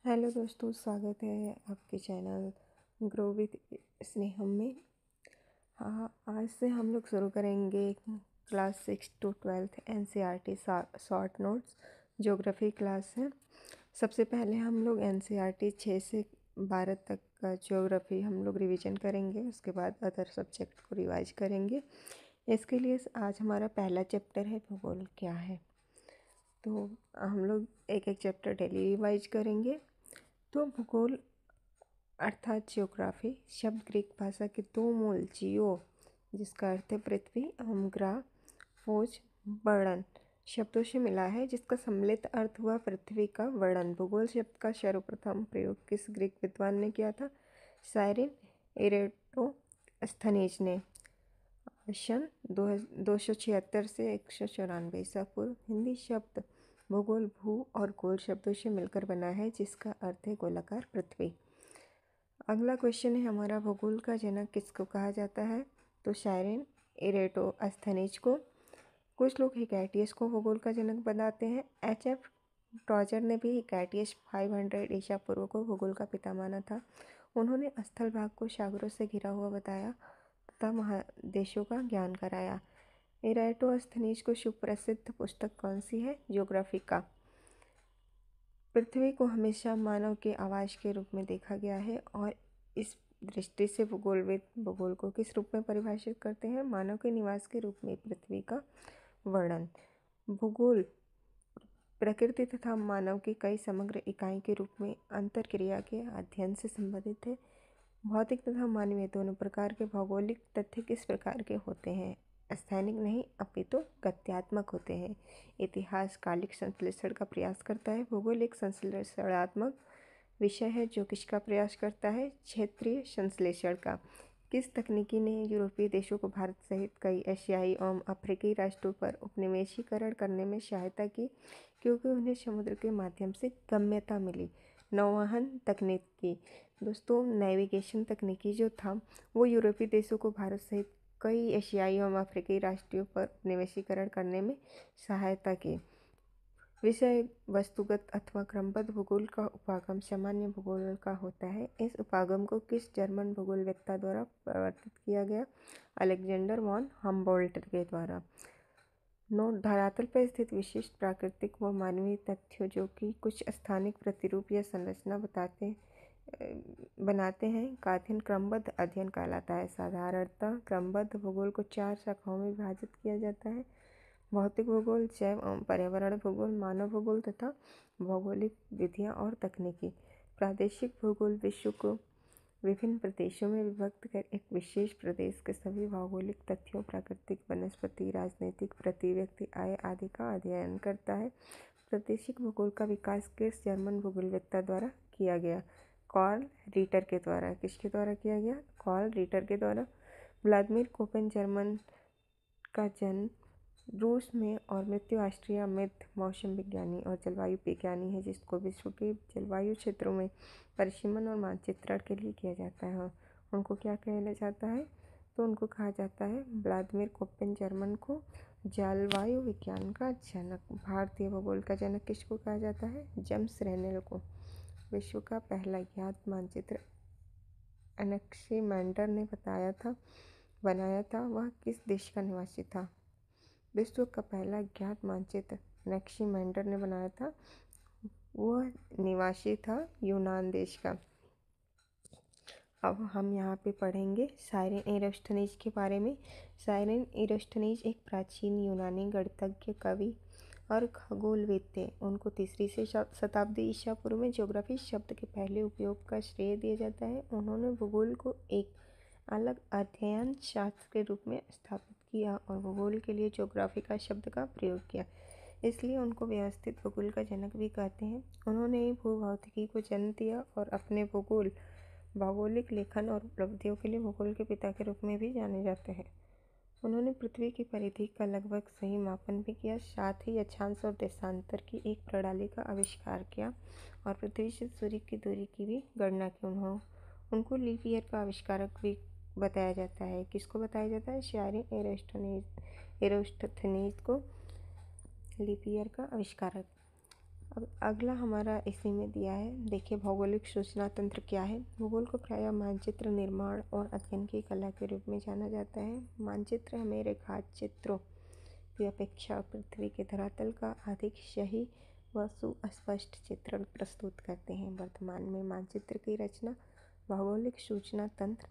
Hello दोस्तों, स्वागत है आपके चैनल ग्रो विद स्नेहम में। हाँ, आज से हम लोग शुरू करेंगे class 6 to 12 NCERT short notes geography class है। सबसे पहले हम लोग NCERT 6 से 12 तक का ज्योग्राफी हम लोग रिवीजन करेंगे। उसके बाद अदर सब्जेक्ट को रिवाइज करेंगे। इसके लिए आज हमारा पहला चैप्टर है भूगोल क्या है। तो हम लोग एक एक चैप्टर डेली रिवाइज करेंगे। तो भूगोल अर्थात जियोग्राफी शब्द ग्रीक भाषा के दो मूल जियो जिसका अर्थ है पृथ्वी ग्रा खोज वर्णन शब्दों से मिला है, जिसका सम्मिलित अर्थ हुआ पृथ्वी का वर्णन। भूगोल शब्द का सर्वप्रथम प्रयोग किस ग्रीक विद्वान ने किया था? साइरिन एरेटोस्थनीज ने सन 276 से 194 ईसा पूर्व। हिंदी शब्द भूगोल भू और गोल शब्दों से मिलकर बना है, जिसका अर्थ है गोलाकार पृथ्वी। अगला क्वेश्चन है हमारा, भूगोल का जनक किसको कहा जाता है? तो साइरिन एरेटोस्थनीज को। कुछ लोग हिकैटियस को भूगोल का जनक बताते हैं। H.F. टॉजर ने भी हिकैटियस 500 ईसा पूर्व को भूगोल का पिता माना था। उन्होंने स्थल भाग को सागरों से घिरा हुआ बताया तथा महादेशों का ज्ञान कराया। एरेटोस्थनीज को सुप्रसिद्ध पुस्तक कौन सी है? ज्योग्राफी का। पृथ्वी को हमेशा मानव के आवास के रूप में देखा गया है और इस दृष्टि से भूगोलविद भूगोल को किस रूप में परिभाषित करते हैं? मानव के निवास के रूप में पृथ्वी का वर्णन। भूगोल प्रकृति तथा मानव की कई समग्र इकाई के रूप में अंतरक्रिया के अध्ययन से संबंधित है। भौतिक तथा मानवीय दोनों प्रकार के भौगोलिक तथ्य किस प्रकार के होते हैं? स्थैतिक नहीं अपितु गत्यात्मक होते हैं। इतिहास कालिक संश्लेषण का प्रयास करता है। भूगोल एक संश्लेषणात्मक विषय है जो किसका प्रयास करता है? क्षेत्रीय संश्लेषण का। किस तकनीकी ने यूरोपीय देशों को भारत सहित कई एशियाई एवं अफ्रीकी राष्ट्रों पर उपनिवेशीकरण करने में सहायता की, क्योंकि उन्हें समुद्र के माध्यम से गम्यता मिली? नौवहन तकनीकी। दोस्तों, नेविगेशन तकनीकी जो था वो यूरोपीय देशों को भारत सहित कई एशियाई एवं अफ्रीकी राष्ट्रों पर उपनिवेशीकरण करने में सहायता की। विषय वस्तुगत अथवा क्रमबद्ध भूगोल का उपागम सामान्य भूगोल का होता है। इस उपागम को किस जर्मन भूगोलवेत्ता द्वारा प्रवर्तित किया गया? अलेक्जेंडर वॉन हम्बोल्ट के द्वारा। नोट: धरातल पर स्थित विशिष्ट प्राकृतिक व मानवीय तथ्यों जो कि कुछ स्थानिक प्रतिरूप या संरचना बनाते हैं का अध्ययन क्रमबद्ध अध्ययन कहलाता है। साधारणतः क्रमबद्ध भूगोल को 4 शाखाओं में विभाजित किया जाता है: भौतिक भूगोल, जैव एवं पर्यावरण भूगोल, मानव भूगोल तथा भौगोलिक विधियाँ और तकनीकी। प्रादेशिक भूगोल विश्व को विभिन्न प्रदेशों में विभक्त कर एक विशेष प्रदेश के सभी भौगोलिक तथ्यों, प्राकृतिक, वनस्पति, राजनीतिक, प्रति व्यक्ति आय आदि का अध्ययन करता है। प्रादेशिक भूगोल का विकास किस जर्मन भूगोलवेत्ता द्वारा किया गया? कार्ल रिटर के द्वारा। किसके द्वारा किया गया? कार्ल रिटर के द्वारा। व्लादिमीर कोपेन जर्मन का जन्म रूस में और मृत्यु ऑस्ट्रिया में मौसम विज्ञानी और जलवायु विज्ञानी है, जिसको विश्व के जलवायु क्षेत्रों में परिसीमन और मानचित्रण के लिए किया जाता है। उनको क्या कहा जाता है? तो उनको कहा जाता है, व्लादिमीर कोपेन जर्मन को जलवायु विज्ञान का जनक। भारतीय भूगोल का जनक किसको कहा जाता है? जेम्स रेनेल को। विश्व का पहला ज्ञात मानचित्र एनेक्सीमैंडर ने बनाया था, वह किस देश का निवासी था? विश्व का पहला ज्ञात मानचित्र एनेक्सीमैंडर ने बनाया था, वह निवासी था यूनान देश का। अब हम यहाँ पे पढ़ेंगे साइरिन एरेस्थनीज के बारे में। साइरिन एरेस्थनीज एक प्राचीन यूनानी गणितज्ञ, कवि और खगोलविद थे। उनको 3री से शताब्दी ईसा पूर्व में ज्योग्राफी शब्द के पहले उपयोग का श्रेय दिया जाता है। उन्होंने भूगोल को एक अलग अध्ययन शास्त्र के रूप में स्थापित किया और भूगोल के लिए ज्योग्राफी का शब्द का प्रयोग किया, इसलिए उनको व्यवस्थित भूगोल का जनक भी कहते हैं। उन्होंने ही भूभौतिकी को जन्म दिया और अपने भौगोलिक लेखन और उपलब्धियों के लिए भूगोल के पिता के रूप में भी जाने जाते हैं। उन्होंने पृथ्वी की परिधि का लगभग सही मापन भी किया, साथ ही अक्षांश और देशांतर की एक प्रणाली का आविष्कार किया और पृथ्वी से सूर्य की दूरी की भी गणना की। उनको लीप ईयर का आविष्कारक भी बताया जाता है। किसको बताया जाता है? साइरिन एरेस्थनीज को लीप ईयर का आविष्कारक। अब अगला हमारा इसी में दिया है, देखिए भौगोलिक सूचना तंत्र क्या है। भूगोल को प्रायः मानचित्र निर्माण और अध्ययन की कला के रूप में जाना जाता है। मानचित्र हमें रेखाचित्रों की अपेक्षा पृथ्वी के धरातल का अधिक सही व सुस्पष्ट चित्रण प्रस्तुत करते हैं। वर्तमान में मानचित्र की रचना भौगोलिक सूचना तंत्र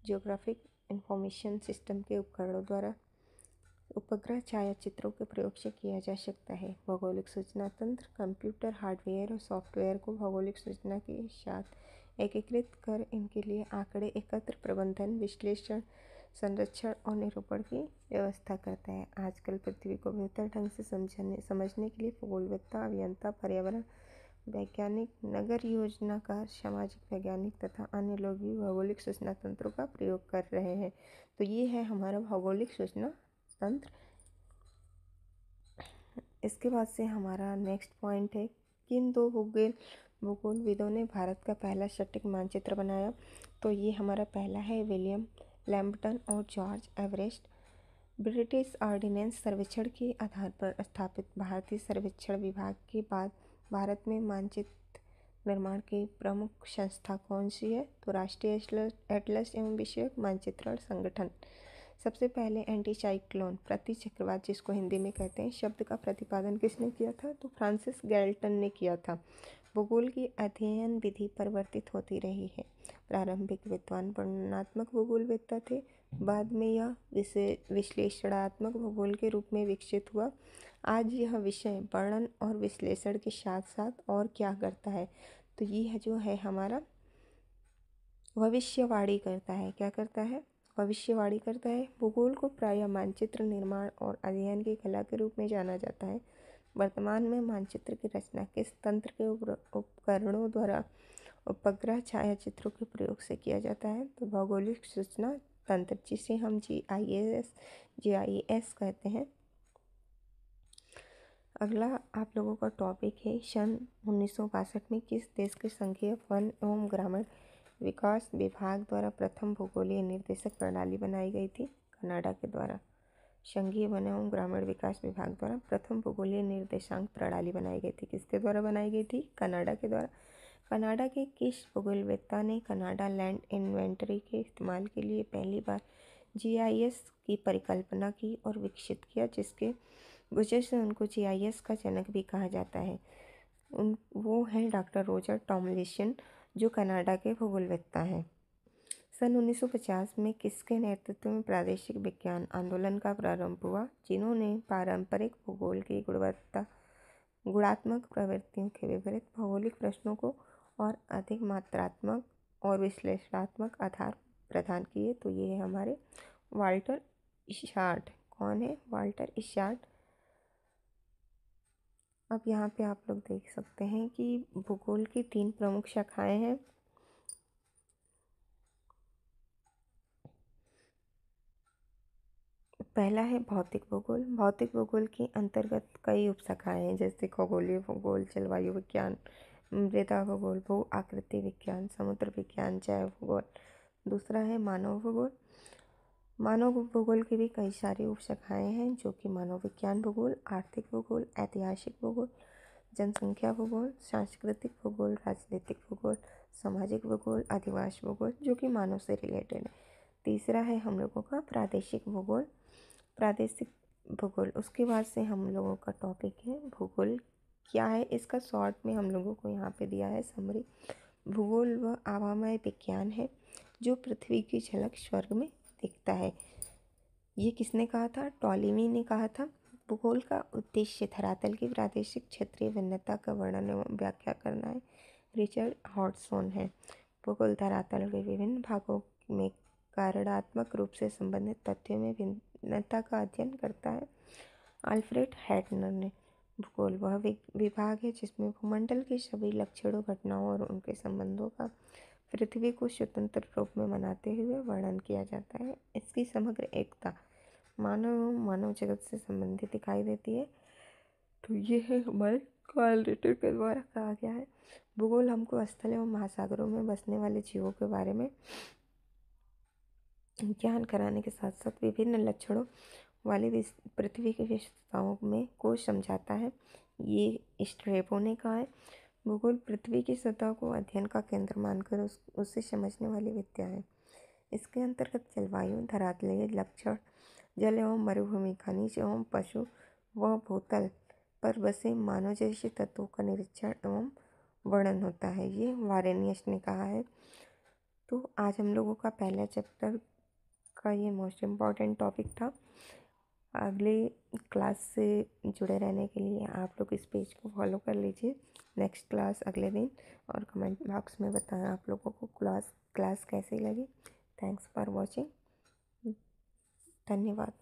जियोग्राफिक इंफॉर्मेशन सिस्टम के उपकरणों द्वारा उपग्रह छायाचित्रों के प्रयोग से किया जा सकता है। भौगोलिक सूचना तंत्र कंप्यूटर हार्डवेयर और सॉफ्टवेयर को भौगोलिक सूचना के साथ एकीकृत कर इनके लिए आंकड़े एकत्र, प्रबंधन, विश्लेषण, संरक्षण और निरूपण की व्यवस्था करता है। आजकल पृथ्वी को बेहतर ढंग से समझने के लिए खगोलविद्ता, अभियंता, पर्यावरण वैज्ञानिक, नगर योजनाकार, सामाजिक वैज्ञानिक तथा अन्य लोग भी भौगोलिक सूचना तंत्रों का प्रयोग कर रहे हैं। तो ये है हमारा भौगोलिक सूचना तंत्र। इसके बाद से हमारा नेक्स्ट पॉइंट है, किन दो भूगोलविदों ने भारत का पहला सटीक मानचित्र बनाया। तो ये हमारा पहला है विलियम लैम्बटन और जॉर्ज एवरेस्ट। ब्रिटिश ऑर्डिनेंस सर्वेक्षण के आधार पर स्थापित भारतीय सर्वेक्षण विभाग के बाद भारत में मानचित्र निर्माण की प्रमुख संस्था कौन सी है। तो राष्ट्रीय एटलस एवं विषयक मानचित्रण संगठन। सबसे पहले एंटी साइक्लोन प्रति चक्रवात, जिसको हिंदी में कहते हैं, शब्द का प्रतिपादन किसने किया था। तो फ्रांसिस गैल्टन ने किया था। भूगोल की अध्ययन विधि परिवर्तित होती रही है। प्रारंभिक विद्वान वर्णनात्मक भूगोलवेत्ता थे, बाद में यह विश्लेषणात्मक भूगोल के रूप में विकसित हुआ। आज यह विषय वर्णन और विश्लेषण के साथ साथ और क्या करता है, तो ये जो है हमारा भविष्यवाणी करता है। क्या करता है, भविष्यवाणी करता है। भूगोल को प्रायः मानचित्र निर्माण और अध्ययन की कला के रूप में जाना जाता है। वर्तमान में मानचित्र की रचना किस तंत्र के उपकरणों द्वारा उपग्रह छायाचित्रों के प्रयोग से किया जाता है। तो भौगोलिक सूचना तंत्र, जिसे हम GIS कहते हैं। अगला आप लोगों का टॉपिक है, सन 1962 में किस देश के संघीय वन एवं ग्रामीण विकास विभाग द्वारा प्रथम भूगोलीय निर्देशक प्रणाली बनाई गई थी। कनाडा के द्वारा संघीय वन एवं ग्रामीण विकास विभाग द्वारा प्रथम भूगोलीय निर्देशांक प्रणाली बनाई गई थी। किसके द्वारा बनाई गई थी, कनाडा के द्वारा। कनाडा के किस भूगोलवेत्ता ने कनाडा लैंड इन्वेंटरी के इस्तेमाल के लिए पहली बार GIS की परिकल्पना की और विकसित किया, जिसके वजह से उनको GIS का जनक भी कहा जाता है। वो हैं डॉक्टर रॉजर टॉमलिंसन, जो कनाडा के भूगोलवेत्ता हैं। सन 1950 में किसके नेतृत्व में प्रादेशिक विज्ञान आंदोलन का प्रारंभ हुआ, जिन्होंने पारंपरिक भूगोल की गुणात्मक प्रवृत्तियों के विपरीत भौगोलिक प्रश्नों को और अधिक मात्रात्मक और विश्लेषणात्मक आधार प्रदान किए। तो ये है हमारे वाल्टर इशार्ड। कौन है, वाल्टर इशार्ड। अब यहाँ पे आप लोग देख सकते हैं कि भूगोल की 3 प्रमुख शाखाएं हैं। पहला है भौतिक भूगोल। भौतिक भूगोल के अंतर्गत कई उपशाखाएं हैं, जैसे खगोलीय भूगोल, जलवायु विज्ञान, मृदा भूगोल, भू आकृति विज्ञान, समुद्र विज्ञान, जैव भूगोल। दूसरा है मानव भूगोल। मानव भूगोल की भी कई सारी उपशाखाएं हैं, जो कि मानव विज्ञान भूगोल, आर्थिक भूगोल, ऐतिहासिक भूगोल, जनसंख्या भूगोल, सांस्कृतिक भूगोल, राजनीतिक भूगोल, सामाजिक भूगोल, अधिवास भूगोल, जो कि मानव से रिलेटेड है। तीसरा है हम लोगों का प्रादेशिक भूगोल। प्रादेशिक भूगोल, उसके बाद से हम लोगों का टॉपिक है भूगोल क्या है। इसका शॉर्ट में हम लोगों को यहाँ पे दिया है समरी। भूगोल वह आवामय विज्ञान है जो पृथ्वी की झलक स्वर्ग में दिखता है। ये किसने कहा था, टॉलेमी ने कहा था। भूगोल का उद्देश्य धरातल की प्रादेशिक क्षेत्रीय भिन्नता का वर्णन एवं व्याख्या करना है। रिचर्ड हॉडसन है। भूगोल धरातल के विभिन्न भागों में कारणात्मक रूप से संबंधित तथ्यों में भिन्नता का अध्ययन करता है। अल्फ्रेड हैटनर ने भूगोल वह विभाग है जिसमें भूमंडल के सभी लक्षणों, घटनाओं और उनके संबंधों का पृथ्वी को स्वतंत्र रूप में मनाते हुए वर्णन किया जाता है। इसकी समग्र एकता मानव एवं मानव जगत से संबंधित दिखाई देती है। तो ये है हमारे क्वालिटेटिव के द्वारा कहा गया है। भूगोल हमको स्थल एवं महासागरों में बसने वाले जीवों के बारे में ज्ञान कराने के साथ साथ विभिन्न लक्षणों वाली पृथ्वी की विशेषताओं में को समझाता है। ये स्ट्रेबो ने कहा है। भूगोल पृथ्वी की सतह को अध्ययन का केंद्र मानकर उसे समझने वाली विद्या है। इसके अंतर्गत जलवायु, धरातलीय लक्षण, जल एवं मरुभूमि, खनिज एवं पशु व भूतल पर बसे मानव जैसे तत्वों का निरीक्षण एवं वर्णन होता है। ये वारेनियस ने कहा है। तो आज हम लोगों का पहला चैप्टर का ये मोस्ट इम्पॉर्टेंट टॉपिक था। अगले क्लास से जुड़े रहने के लिए आप लोग इस पेज को फॉलो कर लीजिए। नेक्स्ट क्लास अगले दिन, और कमेंट बॉक्स में बताएं आप लोगों को क्लास कैसी लगी। Thanks for watching. धन्यवाद।